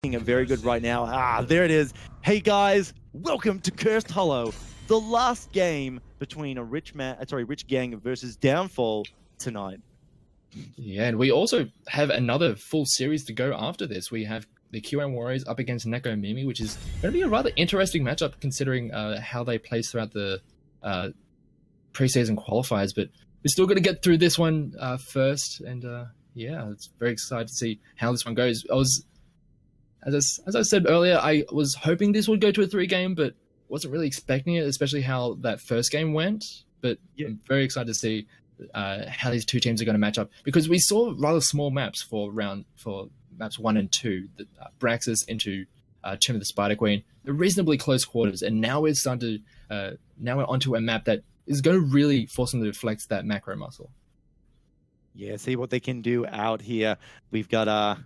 very good right now. There it is. Hey guys, welcome to Cursed Hollow, the last game between a Rich Gang versus Downfall tonight. Yeah, and we also have another full series to go after this. We have the QM Warriors up against Neko Mimi, which is going to be a rather interesting matchup considering how they place throughout the preseason qualifiers. But we're still going to get through this one first, and yeah, it's very excited to see how this one goes. As I said earlier, I was hoping this would go to a 3-game, but wasn't really expecting it, especially how that first game went. But yeah, I'm very excited to see how these two teams are going to match up, because we saw rather small maps for maps 1 and 2, the Braxis into Tomb of the Spider Queen. They're reasonably close quarters, and now we're starting to now we're onto a map that is going to really force them to flex that macro muscle. Yeah, see what they can do out here. We've got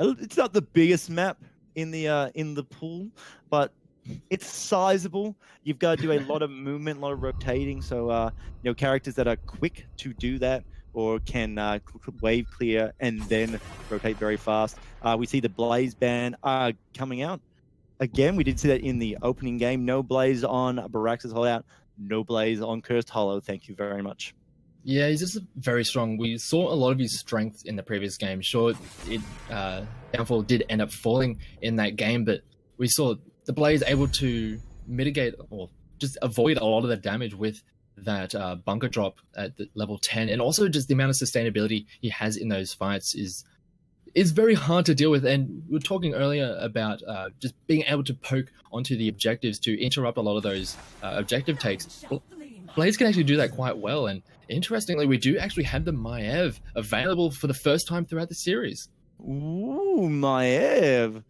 it's not the biggest map in the pool, but it's sizable. You've got to do a lot of movement, a lot of rotating. So characters that are quick to do that or can wave clear and then rotate very fast. We see the Blaze ban coming out. Again, we did see that in the opening game. No Blaze on Barax's holdout. No Blaze on Cursed Hollow. Thank you very much. Yeah, he's just very strong. We saw a lot of his strength in the previous game. Sure, Downfall did end up falling in that game, but we saw the Blaze able to mitigate or just avoid a lot of the damage with that bunker drop at the level 10, and also just the amount of sustainability he has in those fights is very hard to deal with. And we were talking earlier about just being able to poke onto the objectives to interrupt a lot of those objective takes. Blaze can actually do that quite well, and interestingly, we do actually have the Maev available for the first time throughout the series. Ooh, Maev.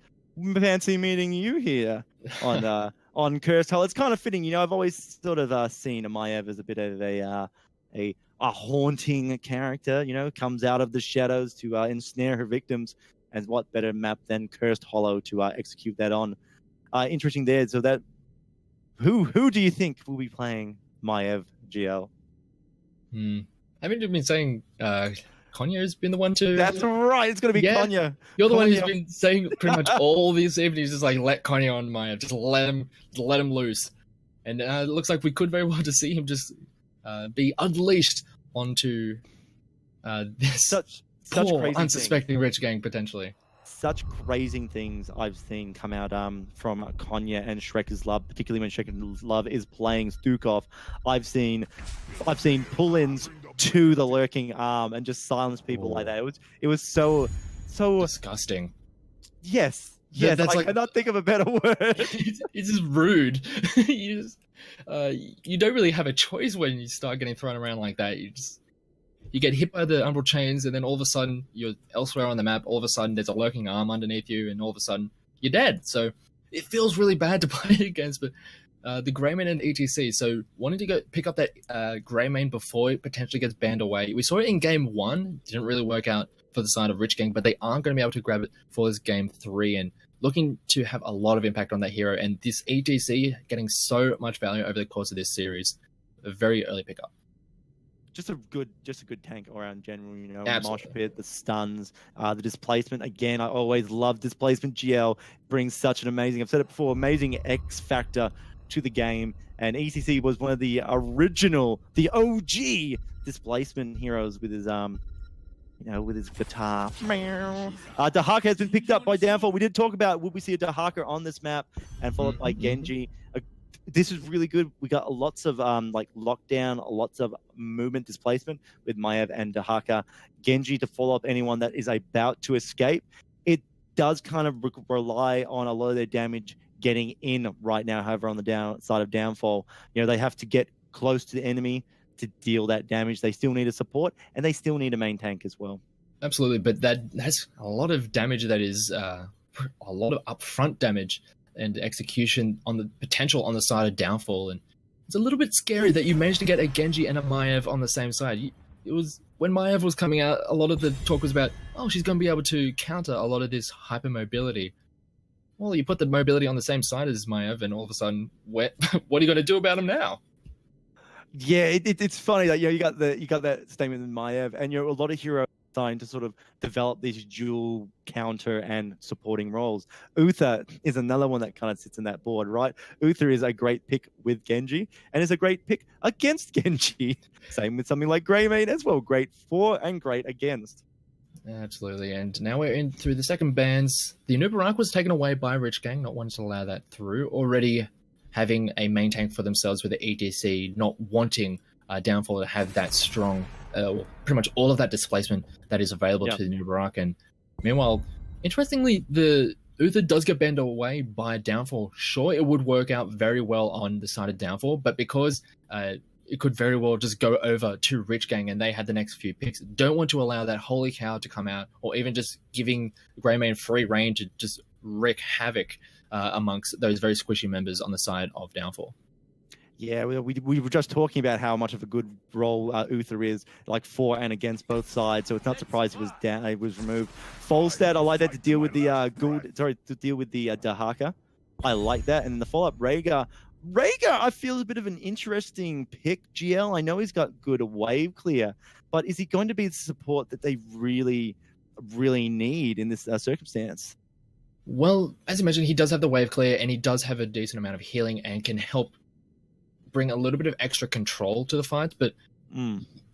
Fancy meeting you here on Cursed Hollow. It's kind of fitting, I've always sort of seen a Maev as a bit of a haunting character, comes out of the shadows to ensnare her victims, and what better map than Cursed Hollow to execute that on. Interesting there. So that who do you think will be playing Maev, GL? Haven't you been saying Konya's been the one to... That's right, it's going to be Konya. You're the one who's been saying pretty much all these evenings, just like, let Konya on Maev, just let him loose. And it looks like we could very well to see him just be unleashed onto this such poor, crazy unsuspecting Rich Gang, potentially. Such crazy things I've seen come out from Konya and Shrekker's Love, particularly when Shrekker's Love is playing Stukov. I've seen pull-ins to the lurking arm and just silence people like that. It was so disgusting. Yes, that's I cannot think of a better word. It's just rude. You don't really have a choice when you start getting thrown around like that. You get hit by the umbral chains, and then all of a sudden you're elsewhere on the map. All of a sudden there's a lurking arm underneath you, and all of a sudden you're dead. So it feels really bad to play against. But the Greymane and ETC, so wanting to go pick up that Greymane before it potentially gets banned away. We saw it in game 1, didn't really work out for the side of Rich Gang, but they aren't going to be able to grab it for this game 3, and looking to have a lot of impact on that hero. And this ETC getting so much value over the course of this series, a very early pickup. Just a good tank around general, Absolutely. Mosh Pit, the stuns, the displacement. Again, I always love displacement. GL brings such an amazing, I've said it before, amazing X factor to the game. And ECC was one of the original, the OG displacement heroes with his with his guitar. Dahaka has been picked up by Downfall. We did talk about, would we see a Dahaka on this map, and followed by Genji. This is really good. We got lots of lockdown, lots of movement displacement with Maev and Dahaka. Genji to follow up anyone that is about to escape. It does kind of rely on a lot of their damage getting in right now. However, on the downside of Downfall, they have to get close to the enemy to deal that damage. They still need a support, and they still need a main tank as well. Absolutely, but that's a lot of damage. That is a lot of upfront damage and execution on the potential on the side of Downfall. And it's a little bit scary that you managed to get a Genji and a Maev on the same side. It was when Maev was coming out, a lot of the talk was about, she's going to be able to counter a lot of this hypermobility. Well, you put the mobility on the same side as Maev, and all of a sudden, what are you going to do about him now? Yeah, it's funny that you got that statement in Maev, and a lot of heroes starting to sort of develop these dual counter and supporting roles. Uther is another one that kind of sits in that board, right? Uther is a great pick with Genji and is a great pick against Genji. Same with something like Greymane as well. Great for and great against. Absolutely. And now we're in through the second bans. The Nubarak was taken away by Rich Gang, not wanting to allow that through. Already having a main tank for themselves with the ETC, not wanting Downfall to have that strong, pretty much all of that displacement that is available to the Nubarak. And meanwhile, interestingly, the Uther does get banned away by Downfall. Sure, it would work out very well on the side of Downfall, but because it could very well just go over to Rich Gang and they had the next few picks. Don't want to allow that Holy Cow to come out, or even just giving Greymane free reign to just wreak havoc amongst those very squishy members on the side of Downfall. Yeah, we were just talking about how much of a good role Uther is, like for and against both sides. So it's not surprised it was down, it was removed. Folstad, I like that to deal with the Dahaka. I like that, and then the follow-up Rhaegar. Rhaegar, I feel, is a bit of an interesting pick, GL. I know he's got good wave clear, but is he going to be the support that they really, really need in this circumstance? Well, as you mentioned, he does have the wave clear, and he does have a decent amount of healing and can help bring a little bit of extra control to the fight, but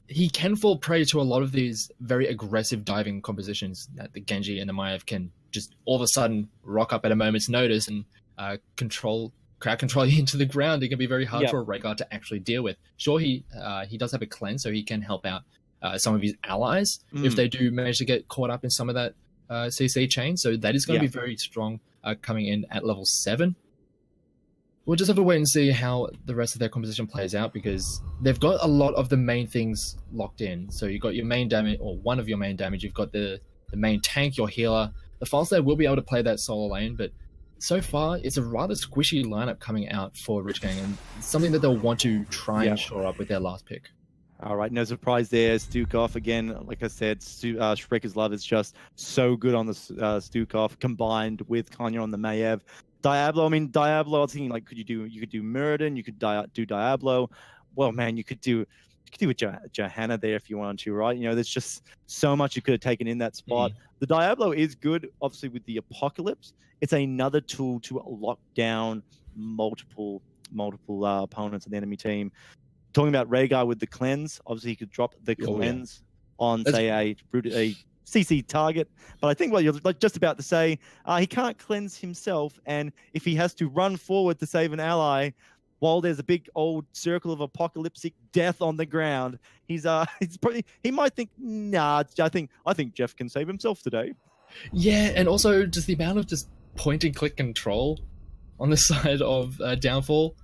he can fall prey to a lot of these very aggressive diving compositions that the Genji and the Maiev can just all of a sudden rock up at a moment's notice and crowd control you into the ground. It can be very hard for a Rhaegar to actually deal with. Sure, he does have a cleanse, so he can help out some of his allies if they do manage to get caught up in some of that CC chain. So that is going to be very strong coming in at level 7. We'll just have to wait and see how the rest of their composition plays out, because they've got a lot of the main things locked in. So you've got your main damage, or one of your main damage. You've got the main tank, your healer. The Falstaff will be able to play that solo lane, but so far, it's a rather squishy lineup coming out for Rich Gang, and something that they'll want to try and shore up with their last pick. All right, no surprise there. Stukov, again, like I said, Shrekker's Love is just so good on the Stukov, combined with Kanya on the Maiev. Diablo, I was thinking, like, you could do Muradin, you could do Diablo. Well, man, you could do a Johanna there if you wanted to, right? You know, there's just so much you could have taken in that spot. The Diablo is good, obviously, with the Apocalypse. It's another tool to lock down multiple opponents in the enemy team. Talking about Rhaegar with the cleanse, obviously he could drop the cleanse on, say, a CC target. But I think what you're like just about to say, he can't cleanse himself, and if he has to run forward to save an ally while there's a big old circle of apocalyptic death on the ground, he might think, nah, I think Jeff can save himself today. Yeah, and also just the amount of just point and click control on the side of Downfall.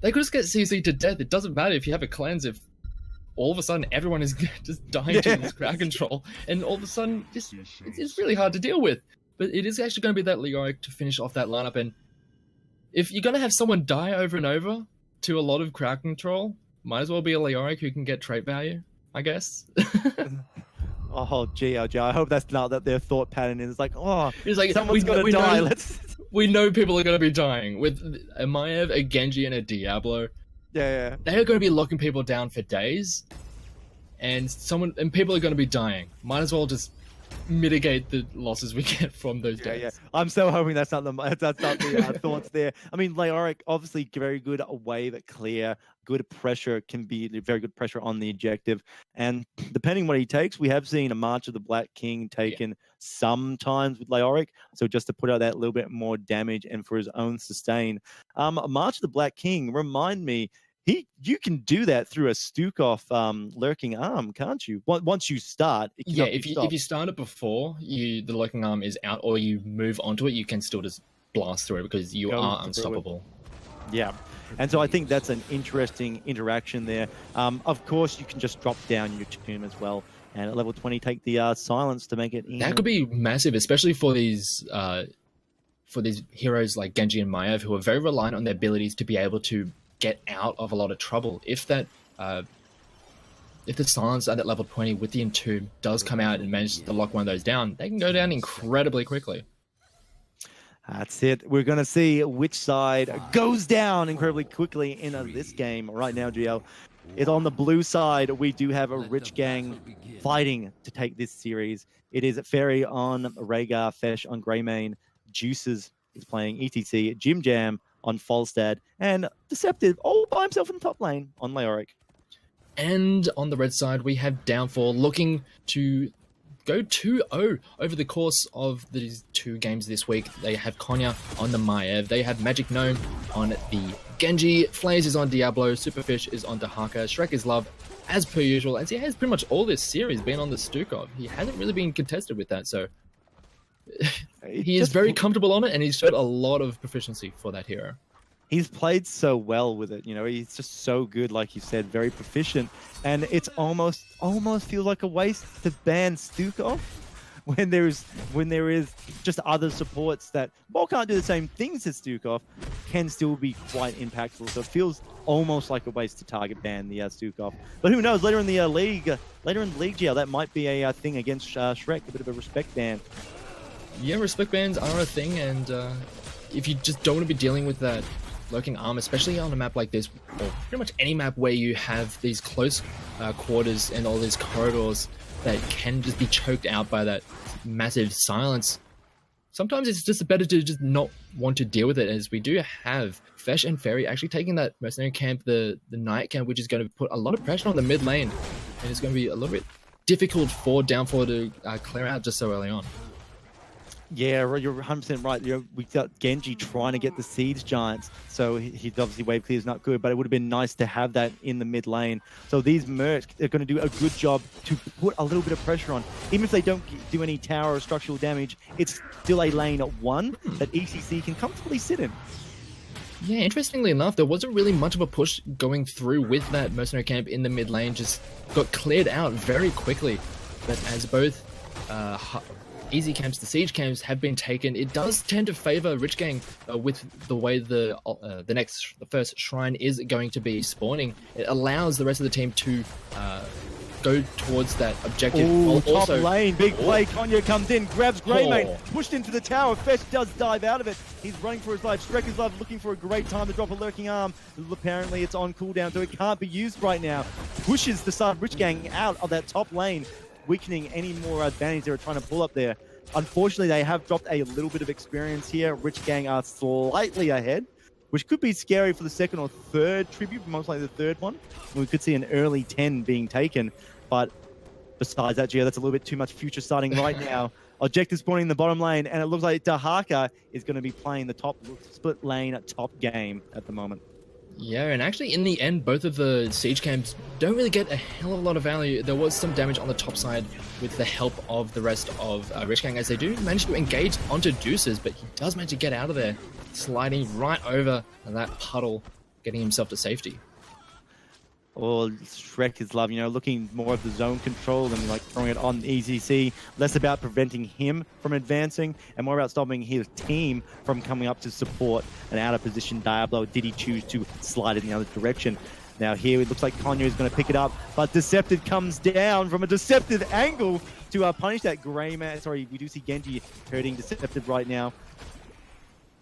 They could just get CC to death. It doesn't matter if you have a cleanse, if all of a sudden everyone is just dying to this crowd control, and all of a sudden it's really hard to deal with. But it is actually going to be that Leoric to finish off that lineup, and if you're going to have someone die over and over to a lot of crowd control, might as well be a Leoric who can get trait value, I guess. Oh, gee, I hope that's not that their thought pattern is like, it's like someone's going to die. We know people are going to be dying. With a Maiev, a Genji, and a Diablo, they are going to be locking people down for days, and people are going to be dying. Might as well just mitigate the losses we get from those days. Yeah. I'm so hoping that's not the thoughts there. I mean, Leoric, obviously very good wave clear, good pressure, can be very good pressure on the objective. And depending what he takes, we have seen a March of the Black King taken sometimes with Leoric. So just to put out that little bit more damage and for his own sustain. March of the Black King, remind me, you can do that through a Stukov lurking arm, can't you? Once you start, if you start it before the lurking arm is out, or you move onto it, you can still just blast through it because you are unstoppable. Yeah, and so I think that's an interesting interaction there. Of course, you can just drop down your tomb as well, and at level 20, take the silence to make it. That could be massive, especially for these heroes like Genji and Maiev, who are very reliant on their abilities to be able to get out of a lot of trouble. If the silence at that level 20 with the Entomb does come out and manage to lock one of those down, they can go down incredibly quickly. That's it. We're going to see which side goes down incredibly quickly in this game right now, GL. is on the blue side. We do have a Rich Gang fighting to take this series. It is Ferry on Rhaegar, Fesh on Greymane, Juices is playing ETC, Jim Jam on Falstad, and Deceptive all by himself in the top lane on Leoric. And on the red side, we have Downfall looking to go 2-0 over the course of these 2 games this week. They have Konya on the Maev. They have Magic Gnome on the Genji. Flaze is on Diablo. Superfish is on Dahaka. Shrek is Love, as per usual, as he has pretty much all this series been on the Stukov. He hasn't really been contested with that, so he is very comfortable on it, and he's showed a lot of proficiency for that hero. He's played so well with it, you know, he's just so good, like you said, very proficient. And it's almost feels like a waste to ban Stukov when there is just other supports that, while can't do the same things as Stukov, can still be quite impactful. So it feels almost like a waste to target ban the Stukov. But who knows, later in the league, GL, that might be a thing against Shrek, a bit of a respect ban. Yeah, respect bans are a thing, and if you just don't want to be dealing with that lurking arm, especially on a map like this, or pretty much any map where you have these close quarters and all these corridors that can just be choked out by that massive silence, sometimes it's just better to just not want to deal with it, as we do have Fesh and Ferry actually taking that mercenary camp, the night camp, which is going to put a lot of pressure on the mid lane, and it's going to be a little bit difficult for Downfall to clear out just so early on. Yeah, you're 100% right. We got Genji trying to get the Siege Giants, so he's obviously wave clear is not good, but it would have been nice to have that in the mid lane. So these Mercs are going to do a good job to put a little bit of pressure on. Even if they don't do any tower or structural damage, it's still a lane at 1 that ECC can comfortably sit in. Yeah, interestingly enough, there wasn't really much of a push going through with that mercenary camp in the mid lane, just got cleared out very quickly. But as both easy camps, the siege camps have been taken, it does tend to favor Rich Gang with the way the first shrine is going to be spawning. It allows the rest of the team to go towards that objective. Ooh, top lane, big play. Konya comes in, grabs Greymane, pushed into the tower. Fesh does dive out of it. He's running for his life. Shrek is looking for a great time to drop a lurking arm. Apparently it's on cooldown, so it can't be used right now. Pushes the side of Rich Gang out of that top lane, weakening any more advantage they were trying to pull up there. Unfortunately, they have dropped a little bit of experience here. Rich Gang are slightly ahead, which could be scary for the second or third tribute, most likely the third one. We could see an early 10 being taken, but besides that, Gio, that's a little bit too much future starting right now. Objective spawning in the bottom lane, and it looks like Dahaka is going to be playing the top split lane top game at the moment. Yeah, and actually in the end, both of the siege camps don't really get a hell of a lot of value. There was some damage on the top side with the help of the rest of Rich Gang, as they do manage to engage onto Deuces, but he does manage to get out of there, sliding right over that puddle, getting himself to safety. Or Shrek is love, you know, looking more of the zone control and like throwing it on ECC, less about preventing him from advancing and more about stopping his team from coming up to support an out of position Diablo. Did he choose to slide in the other direction? Now here it looks like Konya is going to pick it up, but Deceptive comes down from a Deceptive angle to punish that Greymane. Sorry, we do see Genji hurting Deceptive right now.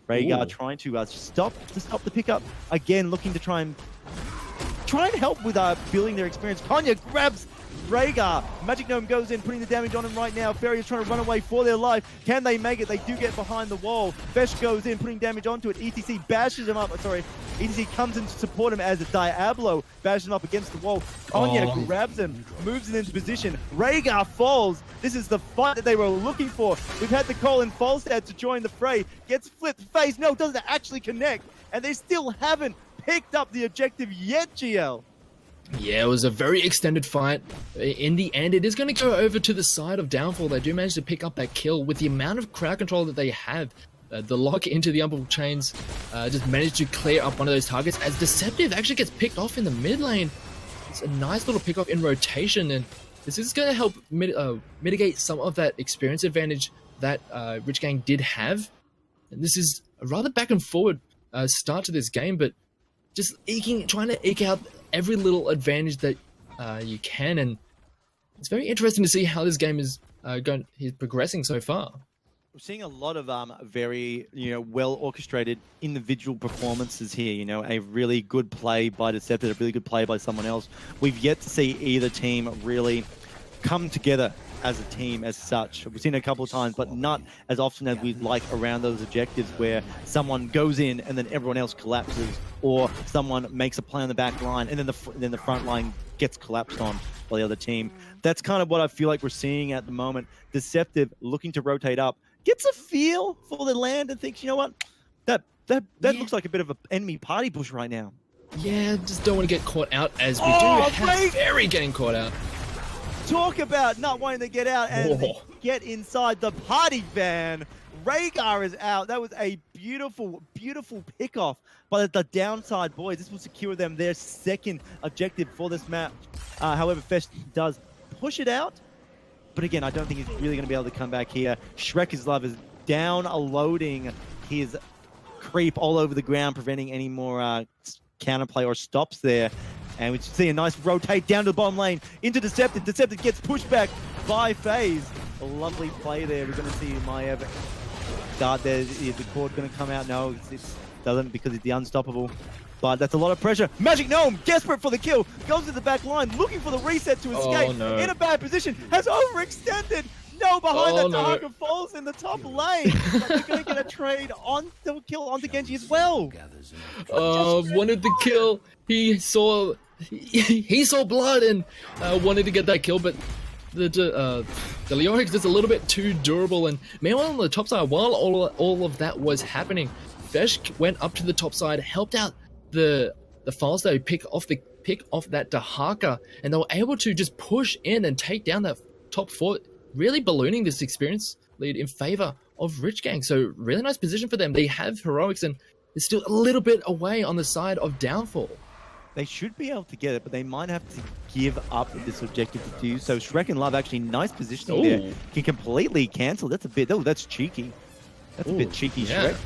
Rhaegar trying to stop the pickup. Again, looking to try and help with building their experience. Konya grabs Rhaegar. Magic Gnome goes in, putting the damage on him right now. Ferry is trying to run away for their life. Can they make it? They do get behind the wall. Fesh goes in, putting damage onto it. ETC bashes him up. Sorry, ETC comes in to support him as a Diablo bashes him up against the wall. Konya grabs him, moves it into position. Rhaegar falls. This is the fight that they were looking for. We've had the call in Falstad to join the fray. Gets flipped face. No, doesn't actually connect. And they still haven't picked up the objective yet, GL. Yeah, it was a very extended fight. In the end, it is going to go over to the side of Downfall. They do manage to pick up that kill with the amount of crowd control that they have. The lock into the Umbral Chains just managed to clear up one of those targets as Deceptive actually gets picked off in the mid lane. It's a nice little pick off in rotation, and this is going to help mitigate some of that experience advantage that Rich Gang did have. And this is a rather back and forward start to this game, but just trying to eke out every little advantage that you can, and it's very interesting to see how this game is progressing so far. We're seeing a lot of very well orchestrated individual performances here. A really good play by Decepted, a really good play by someone else. We've yet to see either team really come together as a team as such. We've seen it a couple of times, but not as often as we'd like around those objectives where someone goes in and then everyone else collapses, or someone makes a play on the back line and then the front line gets collapsed on by the other team. That's kind of what I feel like we're seeing at the moment. Deceptive looking to rotate up, gets a feel for the land and thinks, you know what, that looks like a bit of an enemy party bush right now. Yeah, just don't want to get caught out, as we do have Ferry getting caught out. Talk about not wanting to get out and get inside the party van. Rhaegar is out. That was a beautiful, beautiful pick-off by the downside boys. This will secure them their second objective for this map. However, Fesh does push it out. But again, I don't think he's really going to be able to come back here. Shrek's Love is downloading his creep all over the ground, preventing any more counterplay or stops there. And we see a nice rotate down to the bottom lane into Decepted. Decepted gets pushed back by FaZe. A lovely play there. We're going to see Maev dart there. Is the cord going to come out? No, it doesn't, because it's the unstoppable. But that's a lot of pressure. Magic Gnome, desperate for the kill, goes to the back line, looking for the reset to escape. In a bad position, has overextended. No, behind that, Dahaka falls in the top lane. But they're going to get a trade on the kill onto Genji as well. Wanted the kill. He saw blood and wanted to get that kill, but the Leorix is a little bit too durable. And meanwhile, on the top side, while all of that was happening, Fesh went up to the top side, helped out the False to pick off that Dahaka, and they were able to just push in and take down that top fort, really ballooning this experience lead in favor of Rich Gang. So really nice position for them. They have heroics, and they're still a little bit away on the side of Downfall. They should be able to get it, but they might have to give up this objective to do so. Shrek and Love, actually nice positioning there. Can completely cancel. That's a bit, that's cheeky. That's a bit cheeky, Shrek.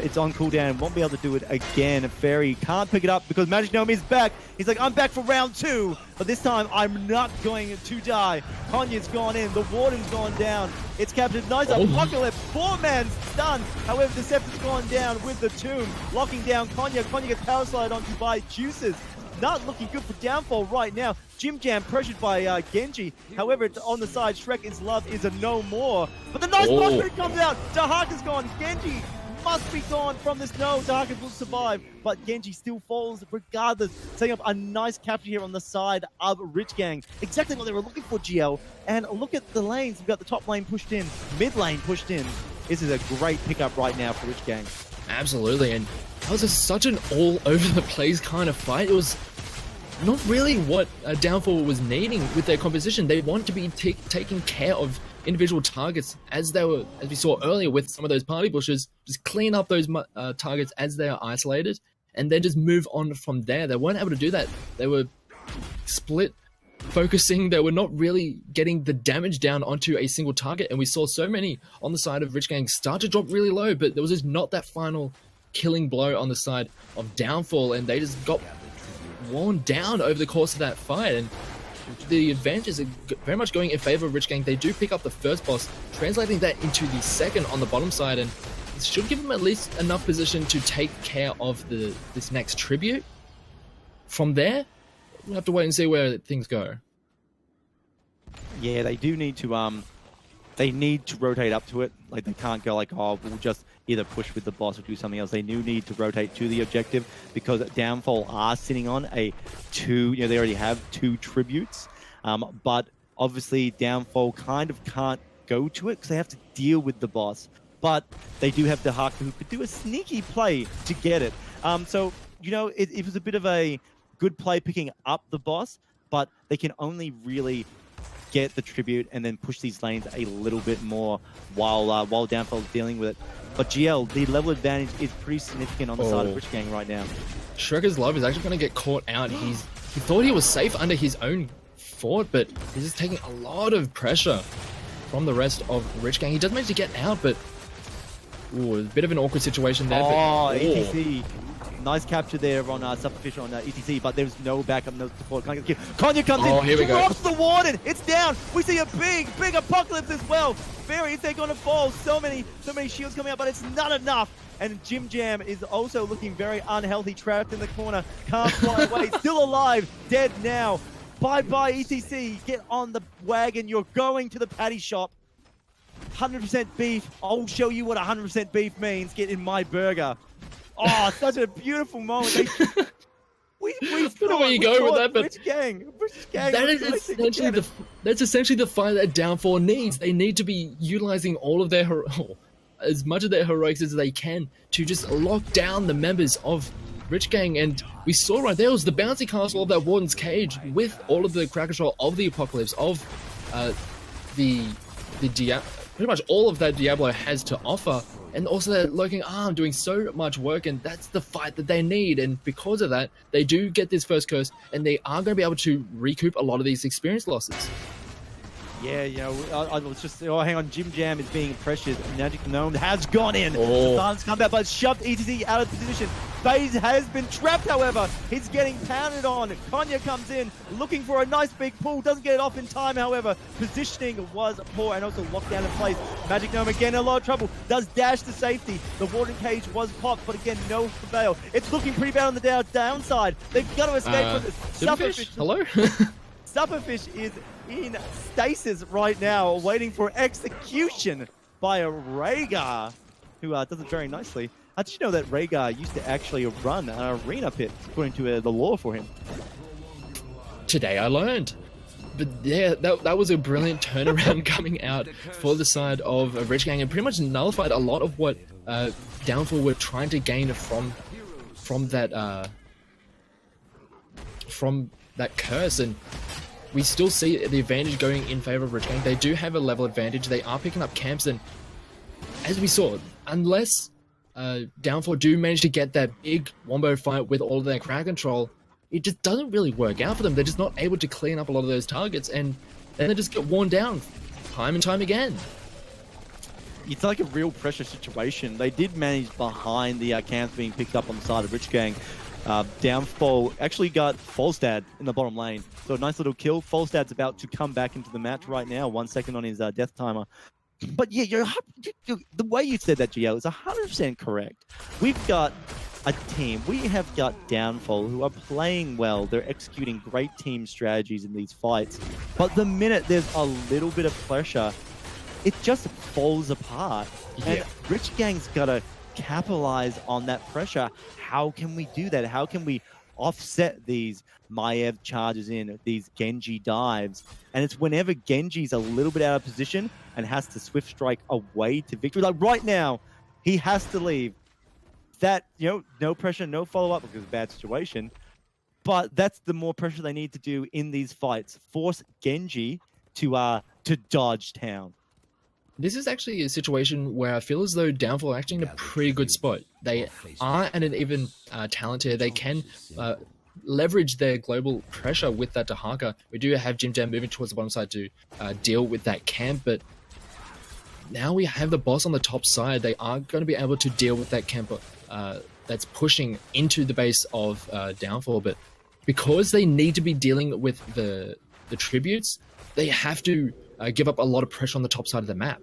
It's on cooldown, won't be able to do it again. Fairy can't pick it up because Magic Gnome is back. He's like, I'm back for round 2, but this time I'm not going to die. Konya's gone in, the Warden's gone down. It's captured, nice Apocalypse, 4-man stun. However, Deceptive's gone down with the tomb, locking down Konya. Konya gets power slide onto by Juices. Not looking good for Downfall right now. Jim Jam pressured by Genji. However, it's on the side. Shrek's Love is a no more. But the nice block comes out. Dahaka's gone. Genji must be gone from this. No, Dahaka will survive. But Genji still falls regardless. Setting up a nice capture here on the side of Rich Gang. Exactly what they were looking for, GL. And look at the lanes. We've got the top lane pushed in. Mid lane pushed in. This is a great pickup right now for Rich Gang. Absolutely. And that was such an all-over-the-place kind of fight. It was not really what Downfall was needing with their composition. They want to be taking care of individual targets, as we saw earlier with some of those party bushes. Just clean up those targets as they are isolated, and then just move on from there. They weren't able to do that. They were split focusing. They were not really getting the damage down onto a single target, and we saw so many on the side of Rich Gang start to drop really low, but there was just not that final killing blow on the side of Downfall, and they just got worn down over the course of that fight. And the advantages are very much going in favor of Rich Gang. They do pick up the first boss, translating that into the second on the bottom side, and it should give them at least enough position to take care of this next tribute. From there, we'll have to wait and see where things go. Yeah, they do need to they need to rotate up to it. Like, they can't go like, oh, we'll just either push with the boss or do something else. They do need to rotate to the objective, because Downfall are sitting on a 2, they already have 2 tributes. But obviously Downfall kind of can't go to it because they have to deal with the boss. But they do have Dahaka, who could do a sneaky play to get it. So, it was a bit of a good play picking up the boss, but they can only really get the tribute and then push these lanes a little bit more while Downfall is dealing with it. But GL, the level advantage is pretty significant on the side of Rich Gang right now. Shrek's Love is actually going to get caught out. He thought he was safe under his own fort, but he's just taking a lot of pressure from the rest of Rich Gang. He does manage to get out, but Ooh, a bit of an awkward situation there. Oh, but, ETC. Nice capture there on Superfish on ETC, but there's no backup, no support. Konya comes in, here we go. drops the Warden. It's down. We see a big Apocalypse as well. Fairy, is they going to fall? So many shields coming out, but it's not enough. And Jim Jam is also looking very unhealthy, trapped in the corner. Can't fly away. Still alive, dead now. Bye-bye, ETC. Get on the wagon. You're going to the patty shop. 100% beef. I'll show you what 100% beef means. Get in my burger. Oh, such a beautiful moment. We I don't know where you go with that, but Rich Gang. That is essentially the fight that Downfall needs. They need to be utilizing all of their as much of their heroics as they can to just lock down the members of Rich Gang. And we saw right there was the bouncy castle of that Warden's Cage with all of the crowd control of the Apocalypse, of the pretty much all of that Diablo has to offer. And also that lurking arm doing so much work, and that's the fight that they need. And because of that, they do get this first curse, and they are going to be able to recoup a lot of these experience losses. Yeah, you know, I was just, hang on, Jim Jam is being pressured. Magic Gnome has gone in. Oh. Silence come back, but shoved ETC out of position. FaZe has been trapped, however. He's getting pounded on. Konya comes in, looking for a nice big pull. Doesn't get it off in time, however. Positioning was poor and also locked down in place. Magic Gnome again in a lot of trouble. Does dash to safety. The Warden Cage was popped, but again, no prevail. It's looking pretty bad on the downside. They've got to escape from this. Superfish? Hello? Superfish is in stasis right now, waiting for execution by a Rhaegar, who does it very nicely. Did you know that Rhaegar used to actually run an arena pit, according to the lore for him? Today I learned. But yeah, that was a brilliant turnaround coming out for the side of Rich Gang, and pretty much nullified a lot of what Downfall were trying to gain from that curse. And we still see the advantage going in favor of Rich Gang. They do have a level advantage. They are picking up camps, and as we saw, unless Downfall do manage to get that big wombo fight with all of their crowd control, it just doesn't really work out for them. They're just not able to clean up a lot of those targets, and then they just get worn down time and time again. It's like a real pressure situation. They did manage behind the camps being picked up on the side of Rich Gang. Downfall actually got Falstad in the bottom lane. So a nice little kill. Falstad's about to come back into the match right now. 1 second on his death timer. But yeah, the way you said that, GL, is 100% correct. We've got a team. We have got Downfall who are playing well. They're executing great team strategies in these fights. But the minute there's a little bit of pressure, it just falls apart. Yeah. And Rich Gang's got to capitalize on that pressure. How can we do that? How can we offset these Maiev charges in, these Genji dives? And it's whenever Genji's a little bit out of position and has to swift strike away to victory. Like right now, he has to leave. That, no pressure, no follow-up because of a bad situation. But that's the more pressure they need to do in these fights. Force Genji to dodge town. This is actually a situation where I feel as though Downfall are actually in a pretty good spot. They are at an even talent here. They can leverage their global pressure with that Dahaka. We do have Jim Jam moving towards the bottom side to deal with that camp, but now we have the boss on the top side. They are going to be able to deal with that camp that's pushing into the base of Downfall, but because they need to be dealing with the tributes, they have to give up a lot of pressure on the top side of the map.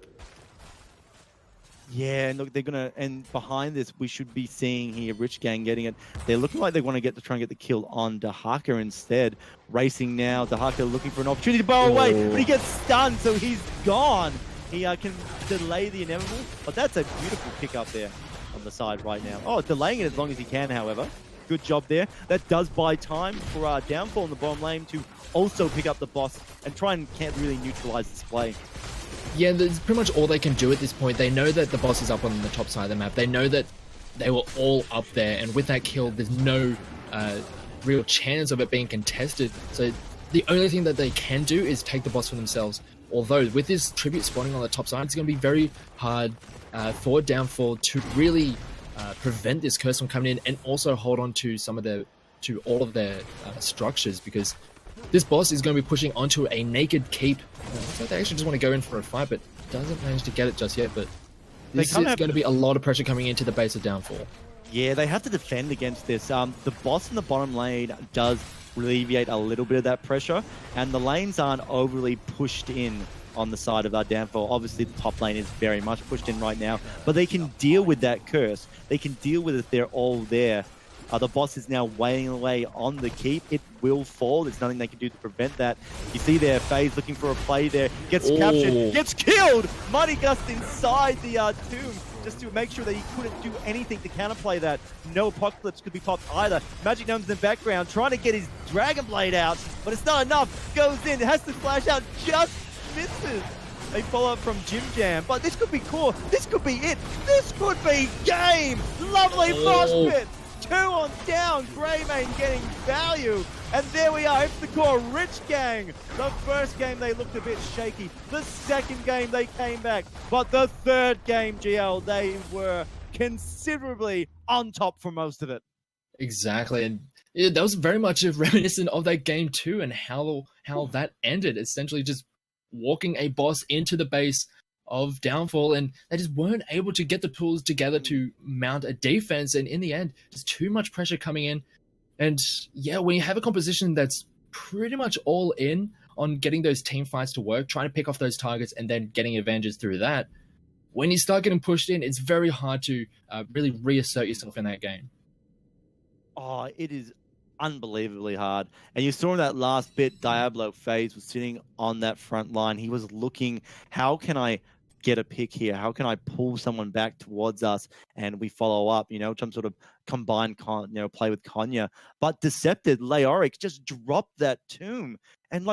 Yeah, and look, they're gonna, and behind this, we should be seeing here Rich Gang getting it. They're looking like they want to try and get the kill on Dahaka instead. Racing now, Dahaka looking for an opportunity to bow away, but he gets stunned, so he's gone. He can delay the inevitable, but that's a beautiful pick up there on the side right now. Oh, delaying it as long as he can, however. Good job there. That does buy time for Downfall in the bottom lane to also pick up the boss and try and can't really neutralize this play. Yeah, that's pretty much all they can do at this point. They know that the boss is up on the top side of the map. They know that they were all up there, and with that kill, there's no real chance of it being contested. So the only thing that they can do is take the boss for themselves. Although with this tribute spawning on the top side, it's going to be very hard for Downfall to really prevent this curse from coming in, and also hold on to all of their structures, because this boss is going to be pushing onto a naked keep. Looks like they actually just want to go in for a fight, but doesn't manage to get it just yet. But This is kind of going to be a lot of pressure coming into the base of Downfall. Yeah, they have to defend against this. The boss in the bottom lane does alleviate a little bit of that pressure, and the lanes aren't overly pushed in on the side of our Downfall. Obviously, the top lane is very much pushed in right now, but they can deal with that curse. They can deal with it. They're all there. The boss is now wailing away on the keep. It will fall. There's nothing they can do to prevent that. You see there, FaZe looking for a play there. Gets captured, gets killed! Mighty Gust inside the tomb just to make sure that he couldn't do anything to counterplay that. No Apocalypse could be popped either. Magic Gnome's in the background trying to get his Dragon Blade out, but it's not enough. Goes in, it has to flash out, just misses. A follow-up from Jim Jam, but this could be cool. This could be it. This could be game. Lovely mosh pit. 2 on down, Greymane getting value, and there we are, it's the core, Rich Gang. The first game they looked a bit shaky, the second game they came back, but the third game, GL, they were considerably on top for most of it. Exactly, and that was very much reminiscent of that game too, and how that ended, essentially just walking a boss into the base of Downfall, and they just weren't able to get the tools together to mount a defense, and in the end, just too much pressure coming in. And yeah, when you have a composition that's pretty much all in on getting those team fights to work, trying to pick off those targets and then getting advantages through that, when you start getting pushed in, it's very hard to really reassert yourself in that game. Oh, it is unbelievably hard. And you saw in that last bit, Diablo FaZe was sitting on that front line. He was looking, how can I get a pick here? How can I pull someone back towards us and we follow up, some sort of combined play with Konya. But Decepted, Leoric just dropped that tomb. And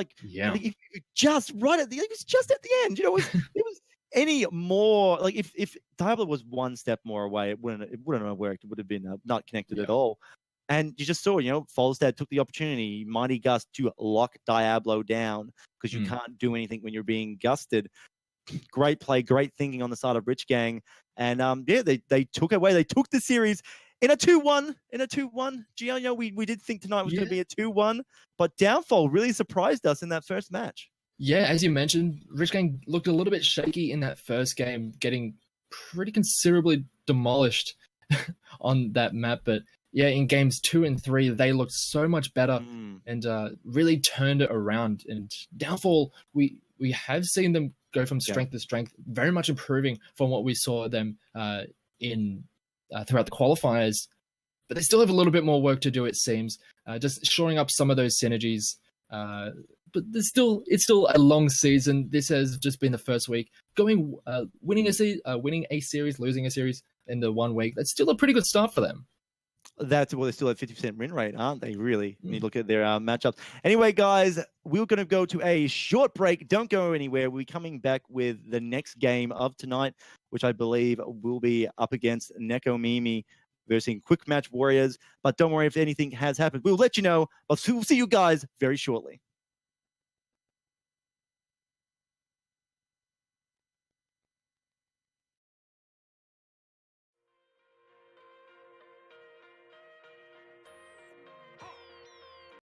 just right at it was just at the end, it was any more, like if Diablo was one step more away, it wouldn't have worked. It would have been not connected at all. And you just saw, Folstad took the opportunity, Mighty Gust, to lock Diablo down because you can't do anything when you're being gusted. Great play, great thinking on the side of Rich Gang. And they took away. They took the series in a 2-1. Gio, we did think tonight was going to be a 2-1, but Downfall really surprised us in that first match. Yeah, as you mentioned, Rich Gang looked a little bit shaky in that first game, getting pretty considerably demolished on that map. But yeah, in games 2 and 3, they looked so much better and really turned it around. And Downfall, we have seen them go from strength to strength, very much improving from what we saw them in throughout the qualifiers. But they still have a little bit more work to do, it seems, just shoring up some of those synergies. But it's still a long season. This has just been the first week. Winning a series, losing a series in the 1 week, that's still a pretty good start for them. They're still at 50% win rate, aren't they, really? When you look at their matchups. Anyway, guys, we're going to go to a short break. Don't go anywhere. We'll be coming back with the next game of tonight, which I believe will be up against Neko Mimi versus Quick Match Warriors. But don't worry if anything has happened. We'll let you know. But we'll see you guys very shortly.